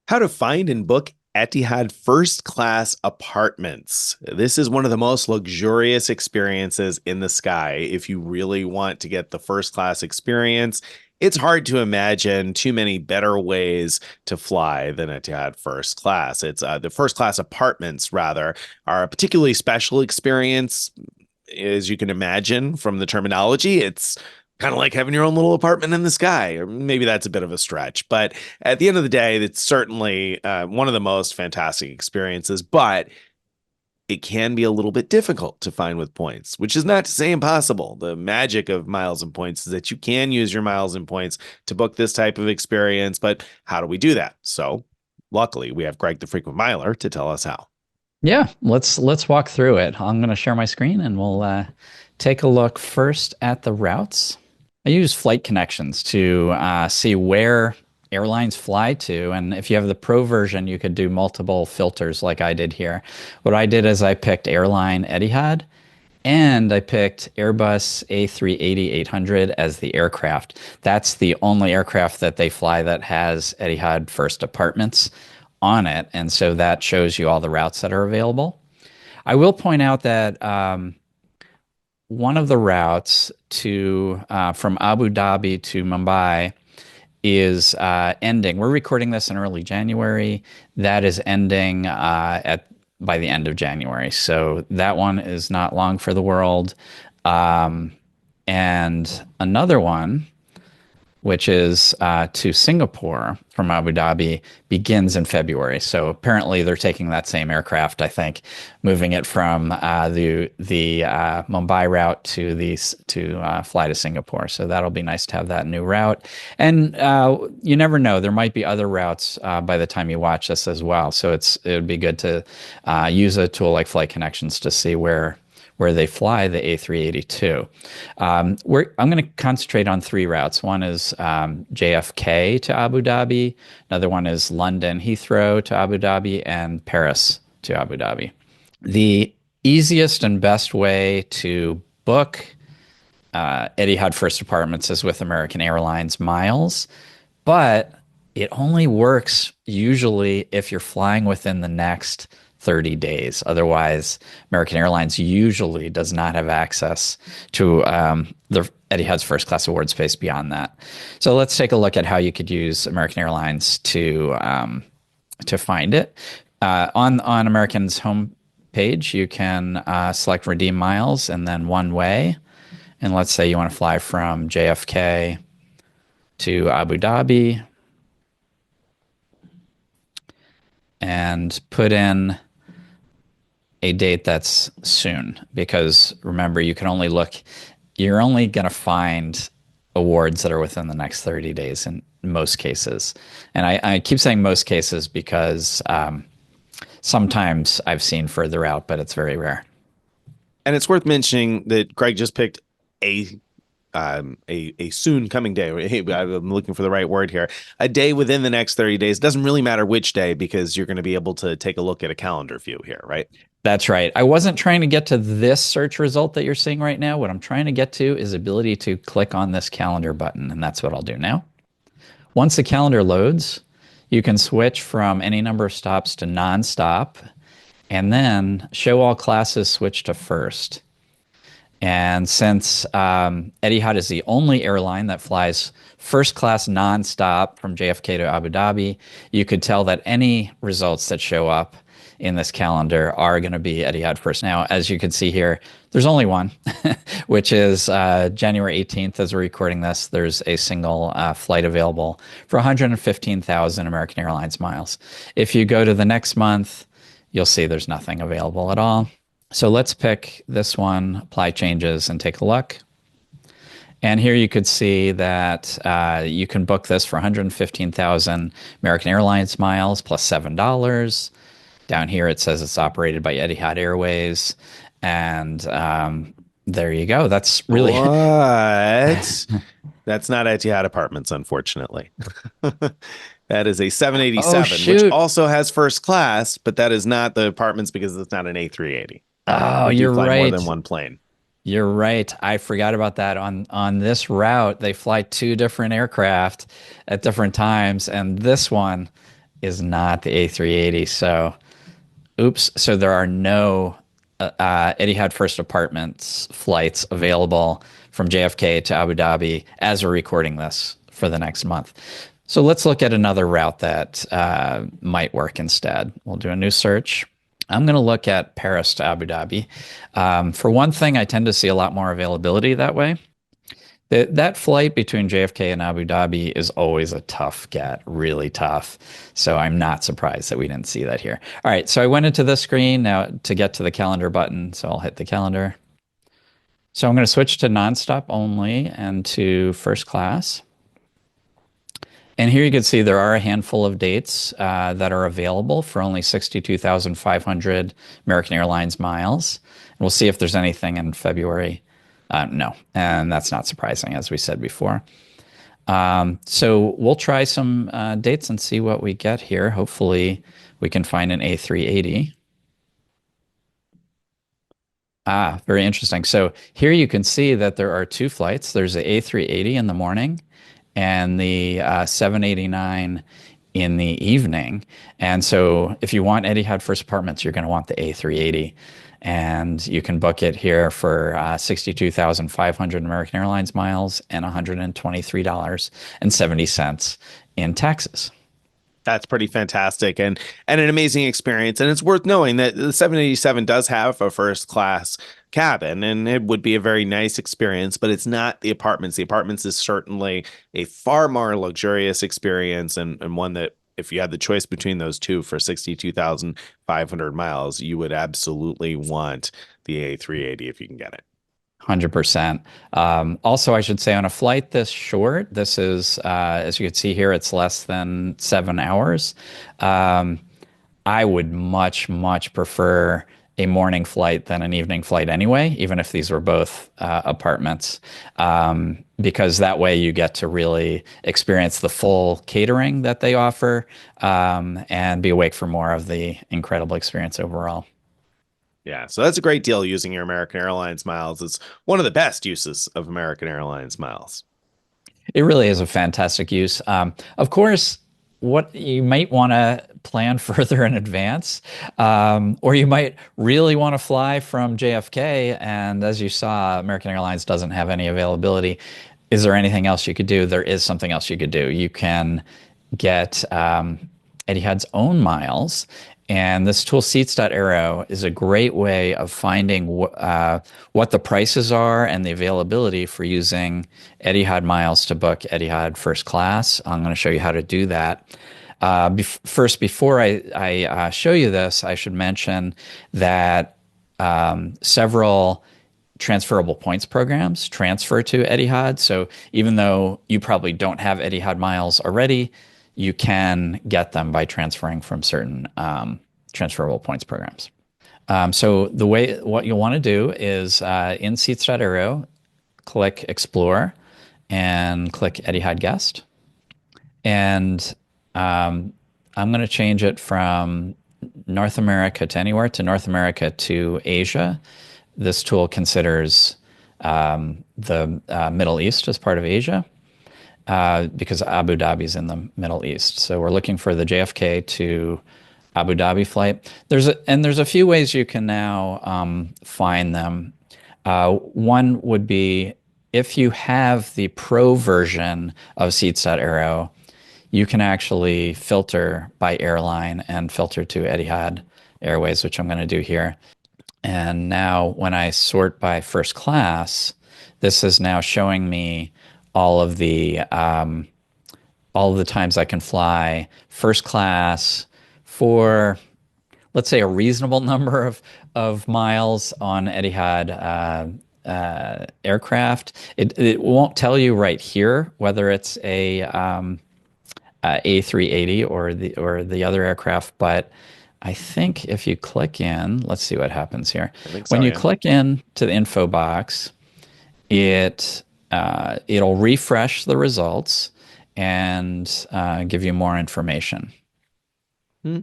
How to find and book Etihad First Class Apartments. This is one of the most luxurious experiences in the sky. If you really want to get the first class experience, it's hard to imagine too many better ways to fly than Etihad First Class. It's the first class apartments, rather, are a particularly special experience. As you can imagine from the terminology, it's kind of like having your own little apartment in the sky, or maybe that's a bit of a stretch. But at the end of the day, it's certainly one of the most fantastic experiences, but it can be a little bit difficult to find with points, which is not to say impossible. The magic of miles and points is that you can use your miles and points to book this type of experience, but how do we do that? So luckily, we have Greg, the frequent miler, to tell us how. Yeah, let's walk through it. I'm going to share my screen and we'll take a look first at the routes. I use flight connections to see where airlines fly to, and if you have the pro version, you could do multiple filters like I did here. What I did is I picked airline Etihad, and I picked Airbus A380-800 as the aircraft. That's the only aircraft that they fly that has Etihad First Apartments on it, and so that shows you all the routes that are available. I will point out that one of the routes to from Abu Dhabi to Mumbai is ending. We're recording this in early January. That is ending at by the end of January. So that one is not long for the world. And another one, which is to Singapore from Abu Dhabi, begins in February. So apparently they're taking that same aircraft, I think, moving it from the Mumbai route to fly to Singapore. So that'll be nice to have that new route. And you never know, there might be other routes by the time you watch this as well. So it would be good to use a tool like Flight Connections to see where they fly the A382. I'm going to concentrate on three routes. One is JFK to Abu Dhabi. Another one is London Heathrow to Abu Dhabi, and Paris to Abu Dhabi. The easiest and best way to book Etihad First Apartments is with American Airlines miles, but it only works usually if you're flying within the next 30 days. Otherwise, American Airlines usually does not have access to the Etihad's first class award space beyond that. So let's take a look at how you could use American Airlines to find it. On American's home page, you can select redeem miles and then one way. And let's say you want to fly from JFK to Abu Dhabi and put in a date that's soon, because remember, you're only going to find awards that are within the next 30 days in most cases. And I keep saying most cases because sometimes I've seen further out, but it's very rare. And it's worth mentioning that Greg just picked a a soon coming day. Hey, I'm looking for the right word here. A day within the next 30 days. Doesn't really matter which day because you're going to be able to take a look at a calendar view here, right? That's right. I wasn't trying to get to this search result that you're seeing right now. What I'm trying to get to is ability to click on this calendar button, and that's what I'll do now. Once the calendar loads, you can switch from any number of stops to non-stop, and then show all classes switch to first. And since Etihad is the only airline that flies first class nonstop from JFK to Abu Dhabi, you could tell that any results that show up in this calendar are going to be Etihad first. Now, as you can see here, there's only one, which is January 18th. As we're recording this, there's a single flight available for 115,000 American Airlines miles. If you go to the next month, you'll see there's nothing available at all. So let's pick this one, apply changes, and take a look. And here you could see that you can book this for 115,000 American Airlines miles plus $7. Down here it says it's operated by Etihad Airways. And there you go. That's really... What? That's not Etihad Apartments, unfortunately. That is a 787, which also has first class, but that is not the apartments because it's not an A380. Oh, They do you're fly more right. than one plane. You're right. I forgot about that. On this route, they fly two different aircraft at different times, and this one is not the A380. So, oops. So there are no Etihad First Apartments flights available from JFK to Abu Dhabi as we're recording this for the next month. So let's look at another route that might work instead. We'll do a new search. I'm going to look at Paris to Abu Dhabi. For one thing, I tend to see a lot more availability that way. That flight between JFK and Abu Dhabi is always a tough get, really tough. So I'm not surprised that we didn't see that here. All right, so I went into this screen now to get to the calendar button. So I'll hit the calendar. So I'm going to switch to nonstop only and to first class. And here you can see there are a handful of dates that are available for only 62,500 American Airlines miles. And we'll see if there's anything in February. No, and that's not surprising, as we said before. So we'll try some dates and see what we get here. Hopefully, we can find an A380. Ah, very interesting. So here you can see that there are two flights. There's the A380 in the morning and the 789 in the evening. And so if you want Etihad First Apartments, you're going to want the A380. And you can book it here for 62,500 American Airlines miles and $123.70 in taxes. That's pretty fantastic and an amazing experience. And it's worth knowing that the 787 does have a first class cabin and it would be a very nice experience, but it's not the apartments. The apartments is certainly a far more luxurious experience and one that if you had the choice between those two for 62,500 miles, you would absolutely want the A380 if you can get it. 100%. Also, I should say on a flight this short, this is, as you can see here, it's less than 7 hours. I would much, much prefer a morning flight than an evening flight anyway, even if these were both apartments, because that way you get to really experience the full catering that they offer and be awake for more of the incredible experience overall. Yeah, so that's a great deal using your American Airlines miles. It's one of the best uses of American Airlines miles. It really is a fantastic use. Of course, what you might want to plan further in advance, or you might really want to fly from JFK. And as you saw, American Airlines doesn't have any availability. Is there anything else you could do? There is something else you could do. You can get Etihad's own miles. And this tool, Seats.Aero, is a great way of finding what the prices are and the availability for using Etihad miles to book Etihad First Class. I'm going to show you how to do that. First, before I show you this, I should mention that several transferable points programs transfer to Etihad. So even though you probably don't have Etihad miles already, you can get them by transferring from certain transferable points programs. So what you'll want to do is in Seats.Aero, click Explore and click Etihad Guest. And I'm going to change it from North America to anywhere to North America to Asia. This tool considers the Middle East as part of Asia. Because Abu Dhabi is in the Middle East. So we're looking for the JFK to Abu Dhabi flight. There's a few ways you can now find them. One would be if you have the pro version of Seats.Aero, you can actually filter by airline and filter to Etihad Airways, which I'm going to do here. And now when I sort by first class, this is now showing me all of the times I can fly first class for, let's say, a reasonable number of miles on Etihad aircraft. It won't tell you right here whether it's a A380 or the other aircraft, but I think if you click in, let's see what happens here. I think so, When you yeah. click in to the info box, it'll refresh the results and give you more information. Hmm.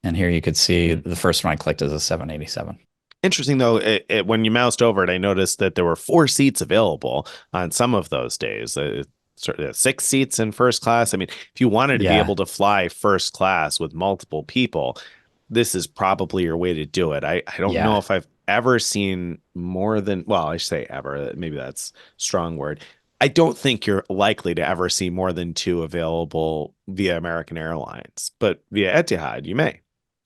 And here you could see the first one I clicked is a 787. Interesting though, when you moused over it, I noticed that there were 4 seats available on some of those days. sort of 6 seats in first class. I mean, if you wanted to be Yeah. able to fly first class with multiple people, this is probably your way to do it. I don't know Yeah. if I've ever seen more than, well, I should say ever, maybe that's a strong word. I don't think you're likely to ever see more than two available via American Airlines, but via Etihad, you may.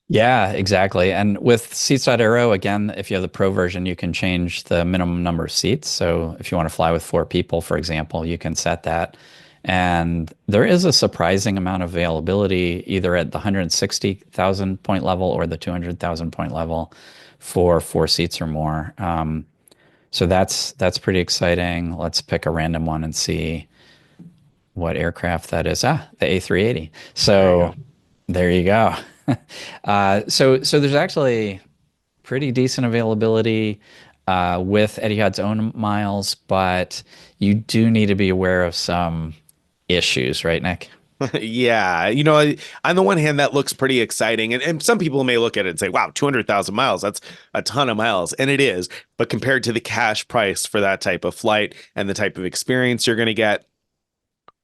Yeah, exactly. And with Seats.Aero, again, if you have the Pro version, you can change the minimum number of seats. So if you want to fly with 4 people, for example, you can set that. And there is a surprising amount of availability either at the 160,000 point level or the 200,000 point level for 4 seats or more. So that's pretty exciting. Let's pick a random one and see what aircraft that is. Ah, the A380. There you So go. there you go. So there's actually pretty decent availability with Etihad's own miles, but you do need to be aware of some issues, right, Nick? Yeah, on the one hand, that looks pretty exciting. And some people may look at it and say, wow, 200,000 miles, that's a ton of miles. And it is. But compared to the cash price for that type of flight and the type of experience you're going to get,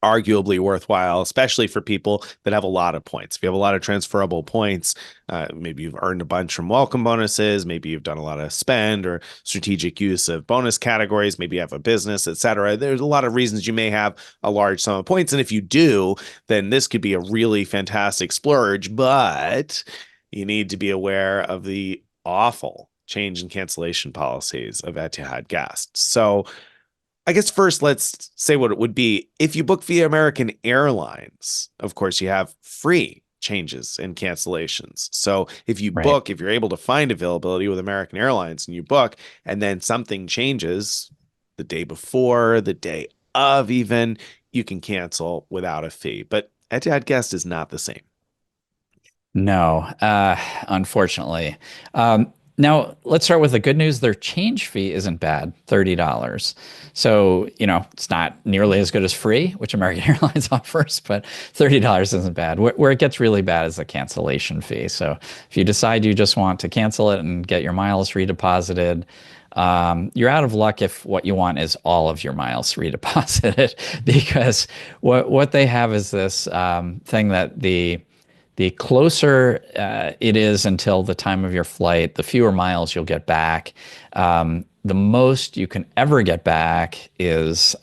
arguably worthwhile, especially for people that have a lot of points. If you have a lot of transferable points, maybe you've earned a bunch from welcome bonuses, maybe you've done a lot of spend or strategic use of bonus categories, maybe you have a business, etc. There's a lot of reasons you may have a large sum of points. And if you do, then this could be a really fantastic splurge, but you need to be aware of the awful change in cancellation policies of Etihad Guest. So I guess first, let's say what it would be. If you book via American Airlines, of course, you have free changes and cancellations. So Right. if you're able to find availability with American Airlines and you book, and then something changes the day before, the day of even, you can cancel without a fee. But Etihad Guest is not the same. No, unfortunately. Now, let's start with the good news. Their change fee isn't bad, $30. So, it's not nearly as good as free, which American Airlines offers, but $30 isn't bad. Where it gets really bad is the cancellation fee. So, if you decide you just want to cancel it and get your miles redeposited, you're out of luck if what you want is all of your miles redeposited, because what they have is this thing that the closer it is until the time of your flight, the fewer miles you'll get back. The most you can ever get back is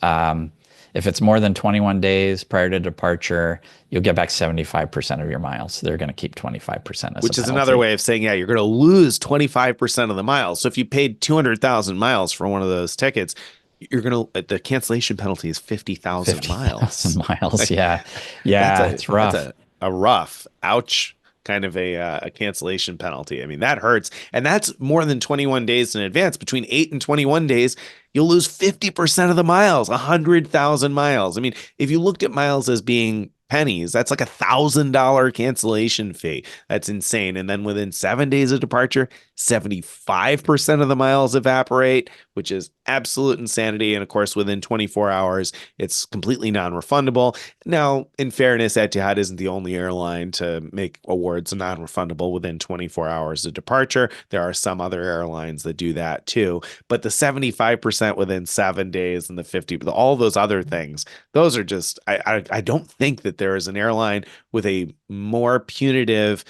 if it's more than 21 days prior to departure, you'll get back 75% of your miles. They're going to keep 25% as a Which is another penalty. way of saying, yeah, you're going to lose 25% of the miles. So if you paid 200,000 miles for one of those tickets, the cancellation penalty is 50,000 50,000 miles. miles. Like Yeah. that's Yeah. a It's that's rough. a rough, ouch kind of a cancellation penalty. I mean, that hurts. And that's more than 21 days in advance. Between 8 and 21 days, you'll lose 50% of the miles, 100,000 miles. I mean, if you looked at miles as being pennies, that's like $1,000 cancellation fee. That's insane. And then within 7 days of departure, 75% of the miles evaporate, which is absolute insanity. And of course, within 24 hours, it's completely non-refundable. Now, in fairness, Etihad isn't the only airline to make awards non-refundable within 24 hours of departure. There are some other airlines that do that too. But the 75% within 7 days and the 50, all those other things, those are just, I don't think that there is an airline with a more punitive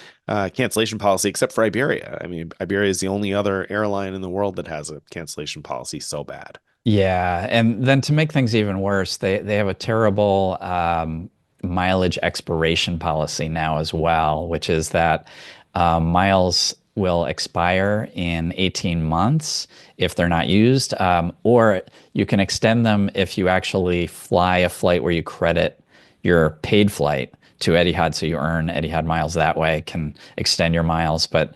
cancellation policy except for Iberia. I mean, Iberia is the only other airline in the world that has a cancellation policy so bad. Yeah, and then to make things even worse, they have a terrible mileage expiration policy now as well, which is that miles will expire in 18 months if they're not used, or you can extend them if you actually fly a flight where you credit your paid flight to Etihad, so you earn Etihad miles that way, can extend your miles, but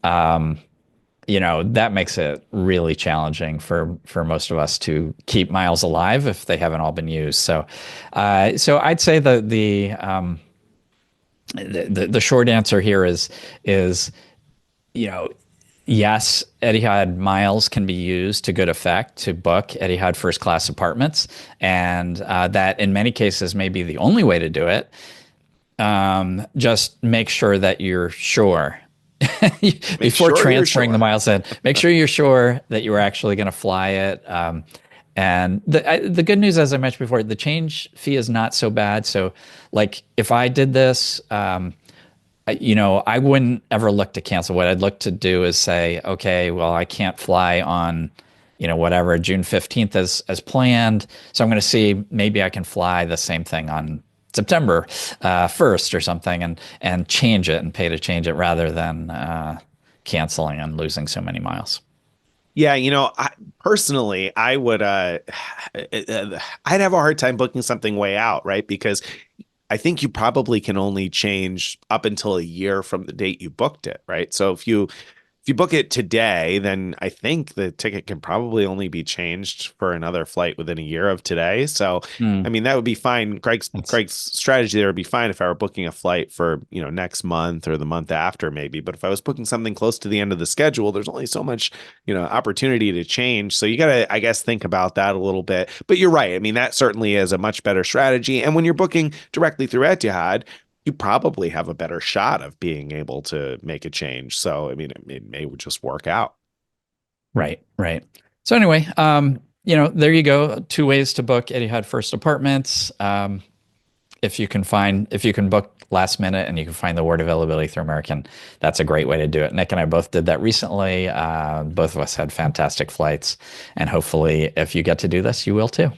that makes it really challenging for most of us to keep miles alive if they haven't all been used. So I'd say the short answer here is you know yes, Etihad miles can be used to good effect to book Etihad First Class Apartments, and that in many cases may be the only way to do it. Just make sure that you're sure Make before sure you're transferring the sure. miles in. Make sure you're sure that you're actually going to fly it, And the good news, as I mentioned before, the change fee is not so bad. So, like, if I did this, I wouldn't ever look to cancel. What I'd look to do is say, okay, well, I can't fly on, whatever, June 15th as planned. So I'm going to see maybe I can fly the same thing on September 1st or something and change it and pay to change it rather than canceling and losing so many miles. Yeah, personally, I would I'd have a hard time booking something way out, right? Because I think you probably can only change up until a year from the date you booked it, right? So if you book it today, then I think the ticket can probably only be changed for another flight within a year of today. So, Hmm. I mean, that would be fine. That's Craig's strategy there would be fine if I were booking a flight for, next month or the month after maybe. But if I was booking something close to the end of the schedule, there's only so much, opportunity to change. So you got to, I guess, think about that a little bit. But you're right. I mean, that certainly is a much better strategy. And when you're booking directly through Etihad, you probably have a better shot of being able to make a change. So, I mean, it may just work out. right, right. So anyway, there you go. Two ways to book Etihad First Apartments. If you can book last minute and you can find the ward availability through American, that's a great way to do it. Nick and I both did that recently. Both of us had fantastic flights, and hopefully, if you get to do this, you will too.